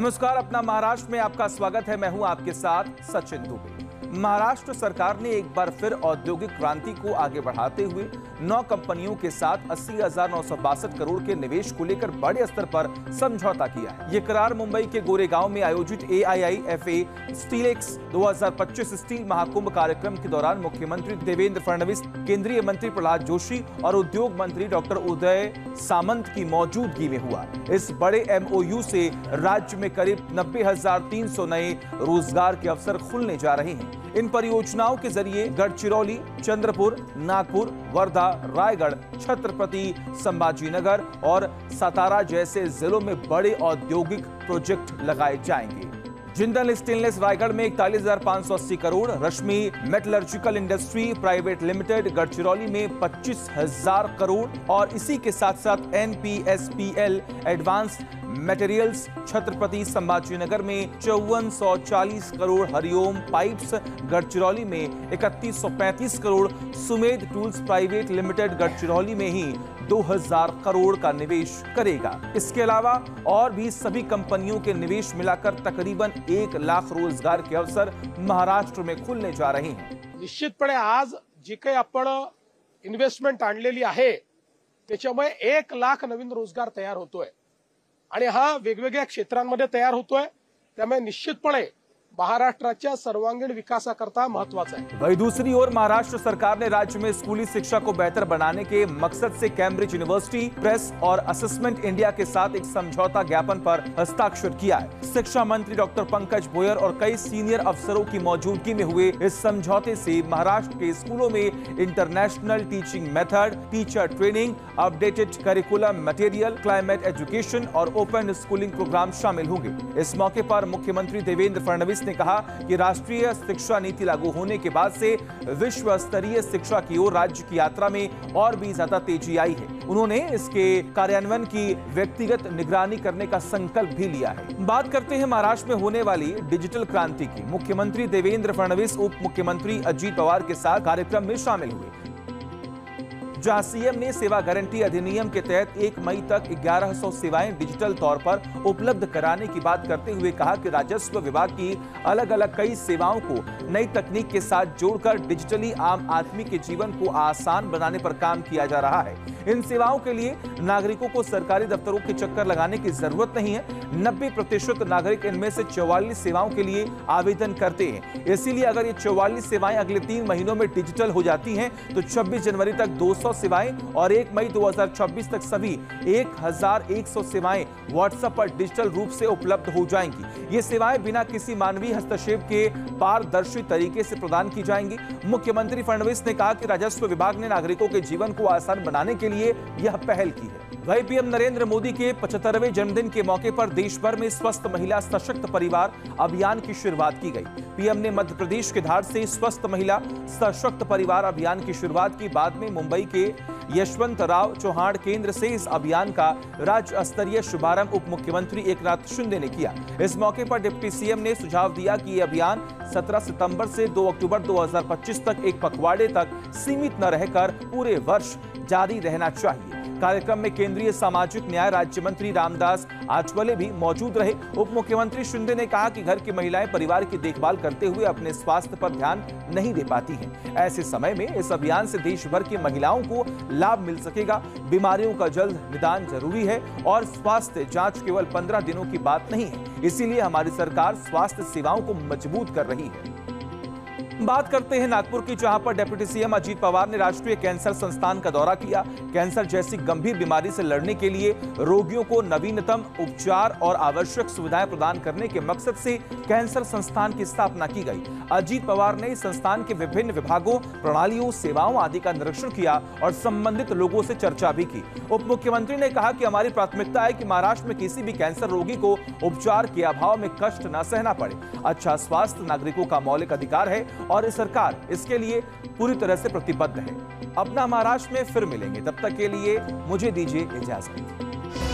नमस्कार, अपना महाराष्ट्र में आपका स्वागत है। मैं हूं आपके साथ सचिन दुबे। महाराष्ट्र सरकार ने एक बार फिर औद्योगिक क्रांति को आगे बढ़ाते हुए 9 कंपनियों के साथ 80,962 करोड़ के निवेश को लेकर बड़े स्तर पर समझौता किया है। ये करार मुंबई के गोरेगांव में आयोजित AIIFA स्टीलेक्स 2025 स्टील महाकुंभ कार्यक्रम के दौरान मुख्यमंत्री देवेंद्र फडणवीस, केंद्रीय मंत्री प्रहलाद जोशी और उद्योग मंत्री डॉक्टर उदय सामंत की मौजूदगी में हुआ। इस बड़े MOU से राज्य में करीब 90,300 नए रोजगार के अवसर खुलने जा रहे हैं। इन परियोजनाओं के जरिए गढ़चिरौली, चंद्रपुर, नागपुर, वर्धा, रायगढ़, छत्रपति संभाजीनगर और सतारा जैसे जिलों में बड़े औद्योगिक प्रोजेक्ट लगाए जाएंगे। जिंदल स्टेनलेस रायगढ़ में 41,580 crore, Rashmi metallurgical industry private limited Gadchiroli में 25,000 करोड़ और इसी के साथ साथ NPSPL advance materials Chhatrapati Sambhajinagar में 5440 करोड़, हरिओम पाइप्स गढ़चिरौली में 3135 crore, Sumedh tools private limited Gadchiroli में ही 2000 करोड़ का निवेश करेगा। इसके अलावा और भी सभी कंपनियों के निवेश मिलाकर तकरीबन 1 लाख रोजगार के अवसर महाराष्ट्र में खुलने जा रहे हैं। निश्चितपणे आज जे काही आपण इन्व्हेस्टमेंट आणलेली आहे त्याच्यामुळे 1 लाख नवीन रोजगार तयार होतोय आणि हा वेगवेगळ्या क्षेत्रांमध्ये तयार होतोय, त्यामुळे निश्चितपणे महाराष्ट्राच्या सर्वांगीण विकासाकरता महत्वाचा है। वहीं दूसरी ओर महाराष्ट्र सरकार ने राज्य में स्कूली शिक्षा को बेहतर बनाने के मकसद से कैम्ब्रिज यूनिवर्सिटी प्रेस और असेसमेंट इंडिया के साथ एक समझौता ज्ञापन पर हस्ताक्षर किया है। शिक्षा मंत्री डॉक्टर पंकज भोयर और कई सीनियर अफसरों की मौजूदगी में हुए इस समझौते से महाराष्ट्र के स्कूलों में international teaching method, teacher training, updated curriculum material, climate education और ओपन स्कूलिंग प्रोग्राम शामिल होंगे। इस मौके पर मुख्यमंत्री देवेंद्र फडणवीस ने कहा कि राष्ट्रीय शिक्षा नीति लागू होने के बाद से विश्व स्तरीय शिक्षा की ओर राज्य की यात्रा में और भी ज्यादा तेजी आई है। उन्होंने इसके कार्यान्वयन की व्यक्तिगत निगरानी करने का संकल्प भी लिया है। बात करते हैं महाराष्ट्र में होने वाली डिजिटल क्रांति की। मुख्यमंत्री देवेंद्र फडणवीस उप मुख्यमंत्री अजित पवार के साथ कार्यक्रम में शामिल हुए, जहां सीएम ने सेवा गारंटी अधिनियम के तहत 1 मई तक 1100 सेवाएं डिजिटल तौर पर उपलब्ध कराने की बात करते हुए कहा कि राजस्व विभाग की अलग अलग कई सेवाओं को नई तकनीक के साथ जोड़कर डिजिटली आम आदमी के जीवन को आसान बनाने पर काम किया जा रहा है। इन सेवाओं के लिए नागरिकों को सरकारी दफ्तरों के चक्कर लगाने की जरूरत नहीं है। 90% नागरिक इनमें से 44 सेवाओं के लिए आवेदन करते हैं। इसीलिए अगर ये 44 सेवाएं अगले 3 महीनों में डिजिटल हो जाती हैं तो 26 जनवरी तक 200 सेवाएं और 1 मई 2026 तक सभी 1100 सेवाएं व्हाट्सएप पर डिजिटल रूप से उपलब्ध हो जाएंगी। ये सेवाएं बिना किसी मानवीय हस्तक्षेप के पारदर्शी तरीके से प्रदान की जाएंगी। मुख्यमंत्री फडणवीस ने कहा कि राजस्व विभाग ने नागरिकों के जीवन को आसान बनाने के लिए यह पहल की है। वहीं पीएम नरेंद्र मोदी के 75वें जन्मदिन के मौके पर देश भर में स्वस्थ महिला सशक्त परिवार अभियान की शुरुआत की गई। पीएम ने मध्य प्रदेश के धार से स्वस्थ महिला सशक्त परिवार अभियान की शुरुआत की। बाद में मुंबई के यशवंतराव चौहान केंद्र से इस अभियान का राज्य स्तरीय शुभारंभ उप मुख्यमंत्री एकनाथ शिंदे ने किया। इस मौके पर डिप्टी सीएम ने सुझाव दिया कि यह अभियान 17 सितंबर से 2 अक्टूबर 2025 तक एक पखवाड़े तक सीमित न रहकर पूरे वर्ष जारी रहना चाहिए। कार्यक्रम में केंद्रीय सामाजिक न्याय राज्य मंत्री रामदास आठवले भी मौजूद रहे। उप मुख्यमंत्री शिंदे ने कहा कि घर की महिलाएं परिवार की देखभाल करते हुए अपने स्वास्थ्य पर ध्यान नहीं दे पाती हैं। ऐसे समय में इस अभियान से देश भर की महिलाओं को लाभ मिल सकेगा। बीमारियों का जल्द निदान जरूरी है और स्वास्थ्य जांच केवल 15 दिनों की बात नहीं है। इसीलिए हमारी सरकार स्वास्थ्य सेवाओं को मजबूत कर रही है। बात करते हैं नागपुर की, जहां पर डिप्टी सीएम अजित पवार ने राष्ट्रीय कैंसर संस्थान का दौरा किया। कैंसर जैसी गंभीर बीमारी से लड़ने के लिए रोगियों को नवीनतम उपचार और आवश्यक सुविधाएं प्रदान करने के मकसद से कैंसर संस्थान की स्थापना की गई। अजित पवार ने संस्थान के विभिन्न विभागों, प्रणालियों, सेवाओं आदि का निरीक्षण किया और संबंधित लोगों से चर्चा भी की। उप मुख्यमंत्री ने कहा कि हमारी प्राथमिकता है कि महाराष्ट्र में किसी भी कैंसर रोगी को उपचार के अभाव में कष्ट न सहना पड़े। अच्छा स्वास्थ्य नागरिकों का मौलिक अधिकार है और सरकार इसके लिए पूरी तरह से प्रतिबद्ध है। अपना महाराष्ट्र में फिर मिलेंगे, तब तक के लिए मुझे दीजिए इजाजत।